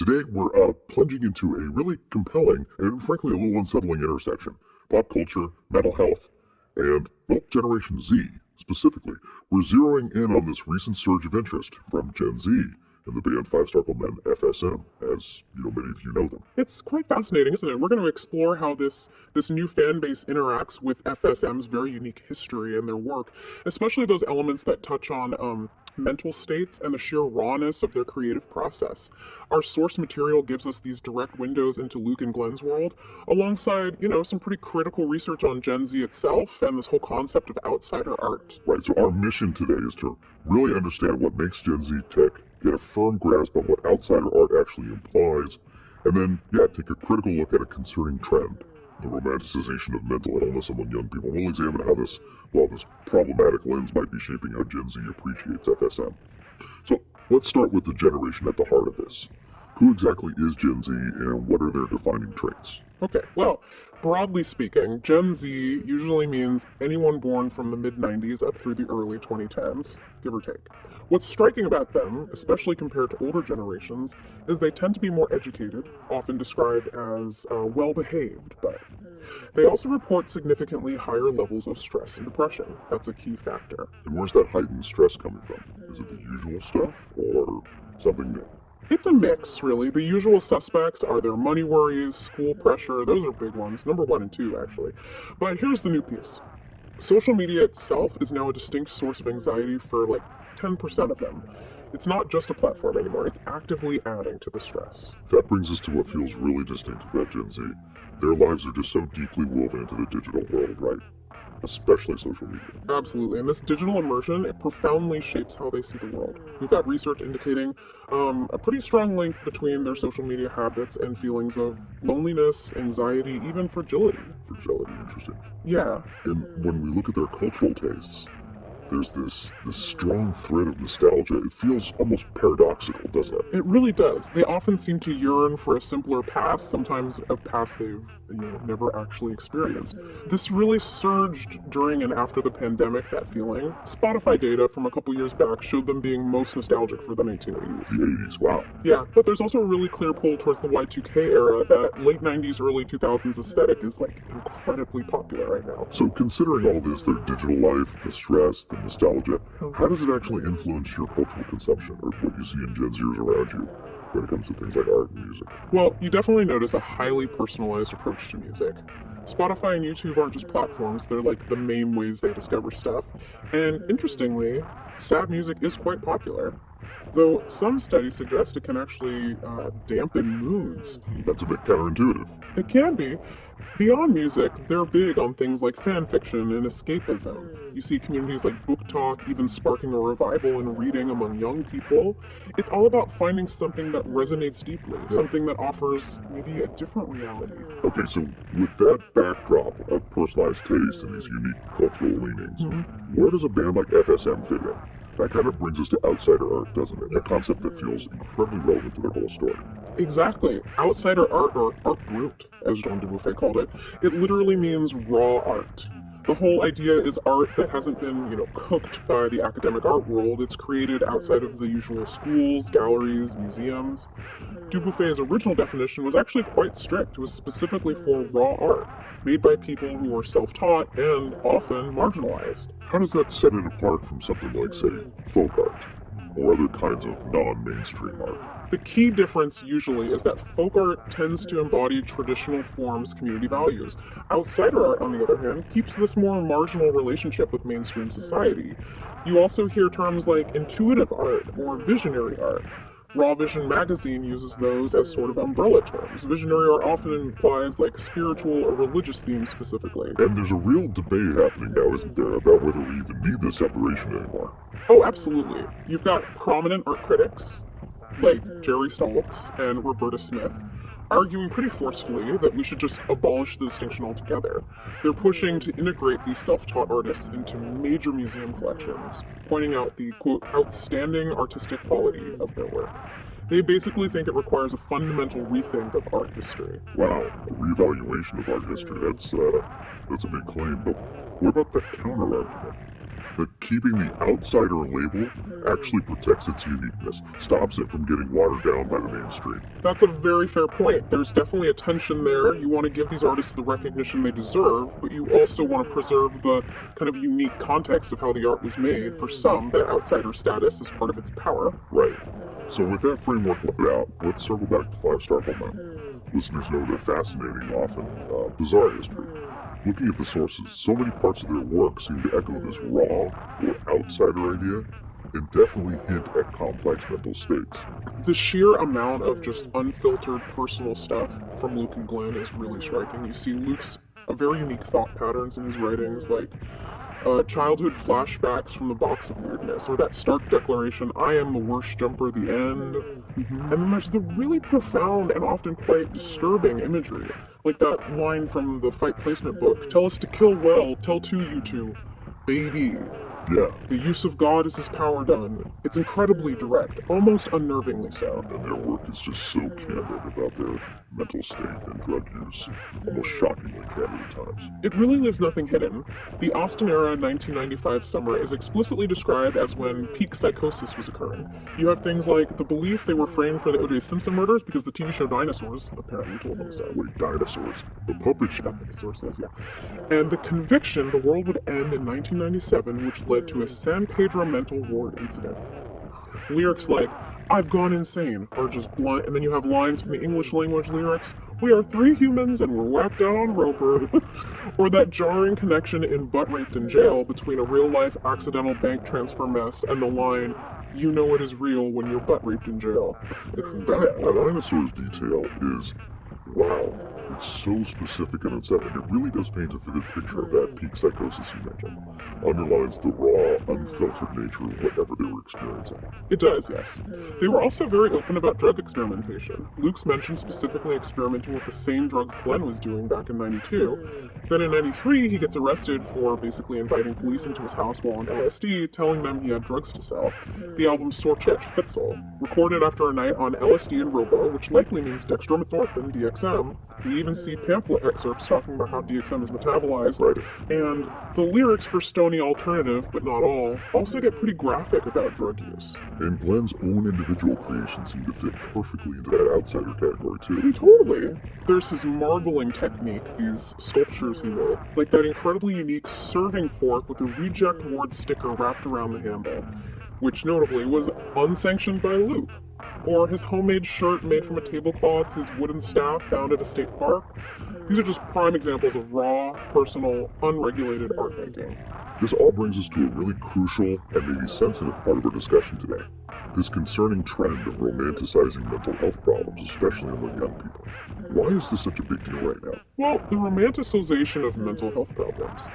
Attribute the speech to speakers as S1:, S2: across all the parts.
S1: Today, we're plunging into a really compelling and frankly a little unsettling intersection. Pop culture, mental health, and, well, Generation Z specifically. We're zeroing in on this recent surge of interest from Gen Z and the band Starcle men FSM, as many of you know them.
S2: It's quite fascinating, isn't it? We're going to explore how this new fan base interacts with FSM's very unique history and their work, especially those elements that touch on mental states and the sheer rawness of their creative process. Our source material gives us these direct windows into Luke and Glenn's world, alongside, some pretty critical research on Gen Z itself and this whole concept of outsider art.
S1: Right, so our mission today is to really understand what makes Gen Z tick, get a firm grasp of what outsider art actually implies, and then, take a critical look at a concerning trend, the romanticization of mental illness among young people. We'll examine how this problematic lens might be shaping how Gen Z appreciates FSM. So let's start with the generation at the heart of this. Who exactly is Gen Z and what are their defining traits?
S2: Okay, well, broadly speaking, Gen Z usually means anyone born from the mid-90s up through the early 2010s, give or take. What's striking about them, especially compared to older generations, is they tend to be more educated, often described as well-behaved, but they also report significantly higher levels of stress and depression. That's a key factor.
S1: And where's that heightened stress coming from? Is it the usual stuff or something new?
S2: It's a mix, really. The usual suspects are their money worries, school pressure. Those are big ones. Number 1 and 2, actually. But here's the new piece. Social media itself is now a distinct source of anxiety for 10% of them. It's not just a platform anymore. It's actively adding to the stress.
S1: That brings us to what feels really distinctive about Gen Z. Their lives are just so deeply woven into the digital world, right? Especially social media.
S2: Absolutely, and this digital immersion, it profoundly shapes how they see the world. We've got research indicating a pretty strong link between their social media habits and feelings of loneliness, anxiety, even fragility.
S1: Fragility, interesting.
S2: Yeah.
S1: And when we look at their cultural tastes, there's this strong thread of nostalgia. It feels almost paradoxical, doesn't it?
S2: It really does. They often seem to yearn for a simpler past, sometimes a past they've never actually experienced. This really surged during and after the pandemic, that feeling. Spotify data from a couple years back showed them being most nostalgic for the 1980s.
S1: The 80s, wow.
S2: Yeah, but there's also a really clear pull towards the Y2K era. That late 90s, early 2000s aesthetic is incredibly popular right now.
S1: So considering all this, their digital life, the stress, the nostalgia, how does it actually influence your cultural consumption or what you see in Gen Zers around you when it comes to things like art and music?
S2: Well, you definitely notice a highly personalized approach to music. Spotify and YouTube aren't just platforms, they're the main ways they discover stuff. And interestingly, sad music is quite popular. Though some studies suggest it can actually dampen moods.
S1: That's a bit counterintuitive.
S2: It can be. Beyond music, they're big on things like fan fiction and escapism. You see communities like Book Talk even sparking a revival in reading among young people. It's all about finding something that resonates deeply, something that offers maybe a different reality.
S1: Okay, so with that backdrop of personalized taste and these unique cultural leanings, where does a band like FSM fit in? That kind of brings us to outsider art, doesn't it? A concept that feels incredibly relevant to their whole story.
S2: Exactly. Outsider art, or art brut, as Jean Dubuffet called it, it literally means raw art. The whole idea is art that hasn't been, cooked by the academic art world. It's created outside of the usual schools, galleries, museums. Dubuffet's original definition was actually quite strict. It was specifically for raw art, made by people who were self-taught and often marginalized.
S1: How does that set it apart from something like, say, folk art or other kinds of non-mainstream art?
S2: The key difference usually is that folk art tends to embody traditional forms, community values. Outsider art, on the other hand, keeps this more marginal relationship with mainstream society. You also hear terms like intuitive art or visionary art. Raw Vision magazine uses those as sort of umbrella terms. Visionary art often implies spiritual or religious themes specifically.
S1: And there's a real debate happening now, isn't there, about whether we even need this separation anymore?
S2: Oh, absolutely. You've got prominent art critics, like Jerry Stoltz and Roberta Smith, arguing pretty forcefully that we should just abolish the distinction altogether. They're pushing to integrate these self-taught artists into major museum collections, pointing out the, quote, outstanding artistic quality of their work. They basically think it requires a fundamental rethink of art history.
S1: Wow, a reevaluation of art history, that's a big claim, but what about the counter-argument? But keeping the outsider label actually protects its uniqueness, stops it from getting watered down by the mainstream.
S2: That's a very fair point. There's definitely a tension there. You want to give these artists the recognition they deserve, but you also want to preserve the kind of unique context of how the art was made. For some, that outsider status is part of its power.
S1: Right. So with that framework laid out, let's circle back to 5 Starcle now. Listeners know their fascinating, often bizarre history. Looking at the sources, so many parts of their work seem to echo this raw or outsider idea and definitely hint at complex mental states.
S2: The sheer amount of just unfiltered personal stuff from Luke and Glenn is really striking. You see Luke's very unique thought patterns in his writings, like childhood flashbacks from the box of weirdness, or that stark declaration, I am the worst jumper, the end. And then there's the really profound and often quite disturbing imagery, like that line from the fight placement book, tell us to kill well, tell to you two, baby.
S1: Yeah.
S2: The use of God is his power done. It's incredibly direct, almost unnervingly so.
S1: And their work is just so candid about their mental state and drug use, almost shockingly candid at times.
S2: It really leaves nothing hidden. The Austin-era 1995 summer is explicitly described as when peak psychosis was occurring. You have things like the belief they were framed for the O.J. Simpson murders because the TV show Dinosaurs apparently told them so.
S1: Wait, dinosaurs? The puppet show?
S2: That's what the source says, yeah. And the conviction the world would end in 1997, which led to a San Pedro mental ward incident. Lyrics like, I've gone insane, are just blunt, and then you have lines from the English language lyrics, we are 3 humans and we're whacked out on Roper, or that jarring connection in Butt Raped in Jail between a real-life accidental bank transfer mess and the line, you know it is real when you're butt raped in jail. It's
S1: that dinosaurs detail is, wow. It's so specific and unsettling. It really does paint a vivid picture of that peak psychosis you mentioned. Underlines the raw, unfiltered nature of whatever they were experiencing.
S2: It does, yes. They were also very open about drug experimentation. Luke's mentioned specifically experimenting with the same drugs Glenn was doing back in 92. Then in 93, he gets arrested for basically inviting police into his house while on LSD, telling them he had drugs to sell. The album Sorchech Fitzel, recorded after a night on LSD and Robo, which likely means dextromethorphan, DXM. We even see pamphlet excerpts talking about how DXM is metabolized.
S1: Right.
S2: And the lyrics for Stony Alternative, but not all, also get pretty graphic about drug use.
S1: And Glenn's own individual creations seem to fit perfectly into that outsider category too.
S2: Totally. There's his marbling technique, these sculptures he made, like that incredibly unique serving fork with a reject ward sticker wrapped around the handle, which notably was unsanctioned by Luke. Or his homemade shirt made from a tablecloth, his wooden staff found at a state park. These are just prime examples of raw, personal, unregulated art making.
S1: This all brings us to a really crucial and maybe sensitive part of our discussion today. This concerning trend of romanticizing mental health problems, especially among young people. Why is this such a big deal right now?
S2: Well, the romanticization of mental health problems.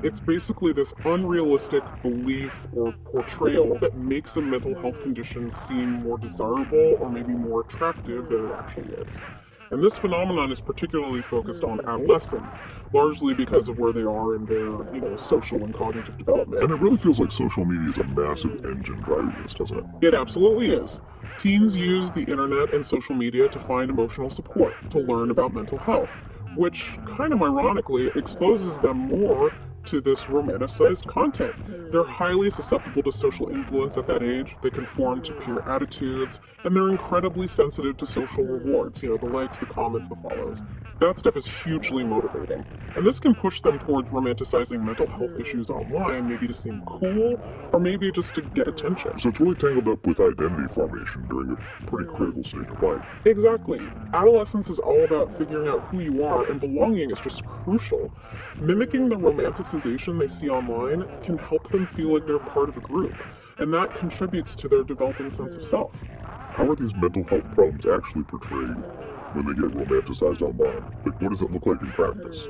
S2: It's basically this unrealistic belief or portrayal that makes a mental health condition seem more desirable or maybe more attractive than it actually is. And this phenomenon is particularly focused on adolescents, largely because of where they are in their, social and cognitive development.
S1: And it really feels like social media is a massive engine driving this, doesn't it?
S2: It absolutely is. Teens use the internet and social media to find emotional support, to learn about mental health, which, kind of ironically, exposes them more to this romanticized content. They're highly susceptible to social influence at that age, they conform to peer attitudes, and they're incredibly sensitive to social rewards, the likes, the comments, the follows. That stuff is hugely motivating. And this can push them towards romanticizing mental health issues online, maybe to seem cool, or maybe just to get attention.
S1: So it's really tangled up with identity formation during a pretty critical stage of life.
S2: Exactly. Adolescence is all about figuring out who you are, and belonging is just crucial. Mimicking the romanticization they see online can help them feel like they're part of a group, and that contributes to their developing sense of self.
S1: How are these mental health problems actually portrayed when they get romanticized online? Like, what does it look like in practice?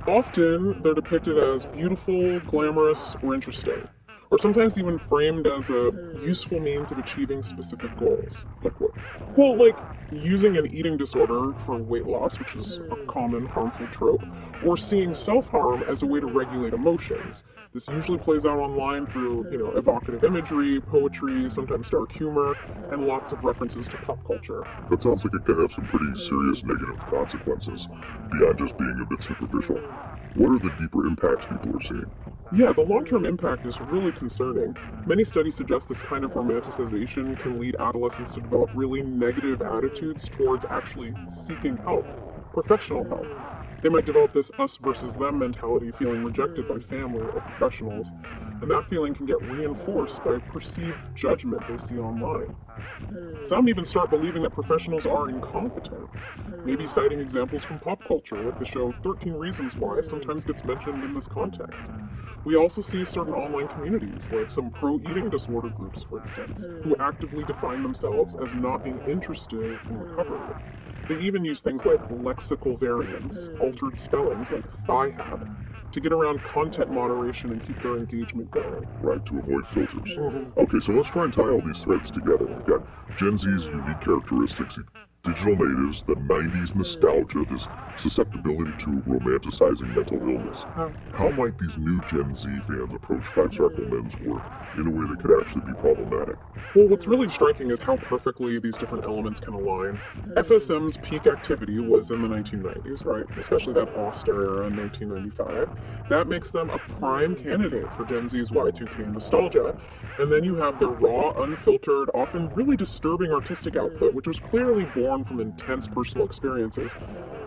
S2: Often, they're depicted as beautiful, glamorous, or interesting, or sometimes even framed as a useful means of achieving specific goals.
S1: Like what?
S2: Well, like using an eating disorder for weight loss, which is a common harmful trope, or seeing self-harm as a way to regulate emotions. This usually plays out online through, evocative imagery, poetry, sometimes dark humor, and lots of references to pop culture.
S1: That sounds like it can have some pretty serious negative consequences, beyond just being a bit superficial. What are the deeper impacts people are seeing?
S2: Yeah, the long-term impact is really concerning. Many studies suggest this kind of romanticization can lead adolescents to develop really negative attitudes towards actually seeking help, professional help. They might develop this us versus them mentality, feeling rejected by family or professionals, and that feeling can get reinforced by perceived judgment they see online. Some even start believing that professionals are incompetent, maybe citing examples from pop culture, like the show 13 Reasons Why sometimes gets mentioned in this context. We also see certain online communities, like some pro-eating disorder groups, for instance, who actively define themselves as not being interested in recovery. They even use things like lexical variants, altered spellings like thigh-hab, to get around content moderation and keep their engagement going.
S1: Right, to avoid filters. Okay, so let's try and tie all these threads together. We've got Gen Z's unique characteristics, digital natives, the 90s nostalgia, this susceptibility to romanticizing mental illness. How might these new Gen Z fans approach Starcle men's work in a way that could actually be problematic?
S2: Well, what's really striking is how perfectly these different elements can align. FSM's peak activity was in the 1990s, right? Especially that Auster era in 1995. That makes them a prime candidate for Gen Z's Y2K nostalgia. And then you have their raw, unfiltered, often really disturbing artistic output, which was clearly born from intense personal experiences.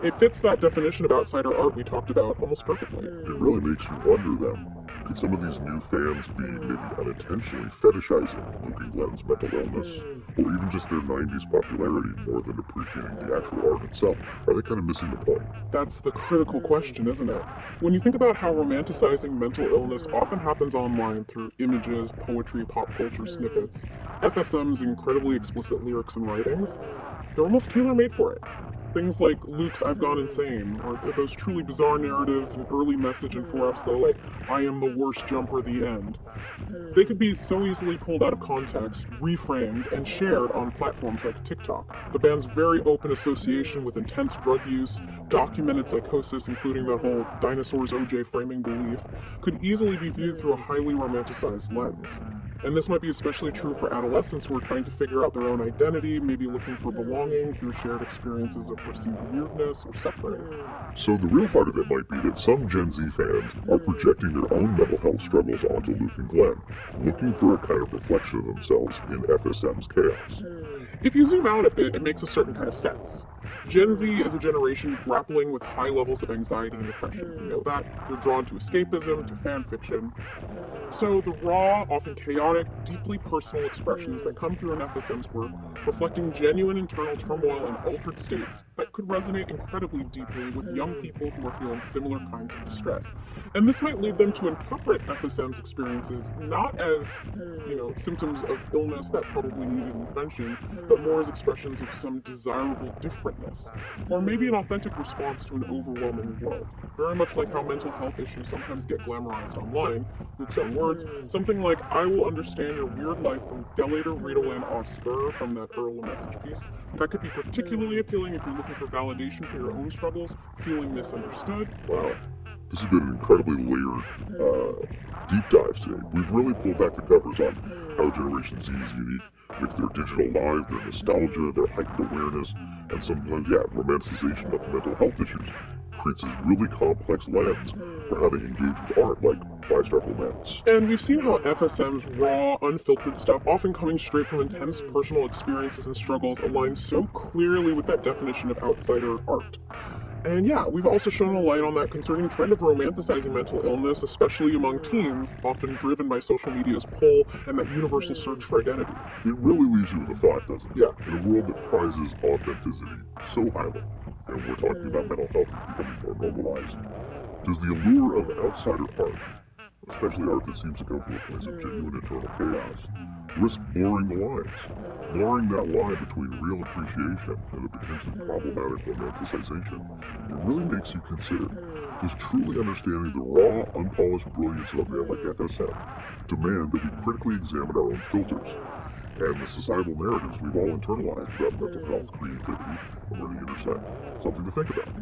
S2: It fits that definition of outsider art we talked about almost perfectly.
S1: It really makes you wonder then, could some of these new fans be maybe unintentionally fetishizing Luke and Glenn's mental illness, or even just their 90s popularity more than appreciating the actual art itself? Are they kind of missing the point?
S2: That's the critical question, isn't it? When you think about how romanticizing mental illness often happens online through images, poetry, pop culture snippets, FSM's incredibly explicit lyrics and writings, they're almost tailor-made for it. Things like Luke's I've Gone Insane, or those truly bizarre narratives and early message in 4Fs though, like I am the worst jumper, the end. They could be so easily pulled out of context, reframed, and shared on platforms like TikTok. The band's very open association with intense drug use, documented psychosis, including that whole dinosaurs OJ framing belief, could easily be viewed through a highly romanticized lens. And this might be especially true for adolescents who are trying to figure out their own identity, maybe looking for belonging through shared experiences of perceived weirdness or suffering.
S1: So the real heart of it might be that some Gen Z fans are projecting their own mental health struggles onto Luke and Glenn, looking for a kind of reflection of themselves in FSM's chaos.
S2: If you zoom out a bit, it makes a certain kind of sense. Gen Z is a generation grappling with high levels of anxiety and depression. You know that. They're drawn to escapism, to fan fiction. So the raw, often chaotic, deeply personal expressions that come through in FSM's work, reflecting genuine internal turmoil and altered states that could resonate incredibly deeply with young people who are feeling similar kinds of distress. And this might lead them to interpret FSM's experiences not as, symptoms of illness that probably needed intervention, but more as expressions of some desirable differentness, or maybe an authentic response to an overwhelming world. Very much like how mental health issues sometimes get glamorized online. Luke's own words, something like, I will understand your weird life from Delator, Riedel, Oscar from that Earl message piece. That could be particularly appealing if you're looking for validation for your own struggles, feeling misunderstood.
S1: Wow. This has been an incredibly layered deep dive today. We've really pulled back the covers on how Generation Z is unique with their digital lives, their nostalgia, their heightened awareness, and sometimes, romanticization of mental health issues creates this really complex lens for how they engage with art, like Starcle men's.
S2: And we've seen how FSM's raw, unfiltered stuff, often coming straight from intense personal experiences and struggles, aligns so clearly with that definition of outsider art. And we've also shown a light on that concerning trend of romanticizing mental illness, especially among teens, often driven by social media's pull and that universal search for identity.
S1: It really leaves you with a thought, doesn't it?
S2: Yeah.
S1: In a world that prizes authenticity so highly, and we're talking about mental health is becoming more normalized, does the allure of outsider art, especially art that seems to come from a place of genuine internal chaos, risk blurring the lines? Blurring that line between real appreciation and a potentially problematic romanticization. It really makes you consider, does truly understanding the raw, unpolished brilliance of a band like FSM demand that we critically examine our own filters and the societal narratives we've all internalized about mental health, creativity, and where they intersect? Something to think about.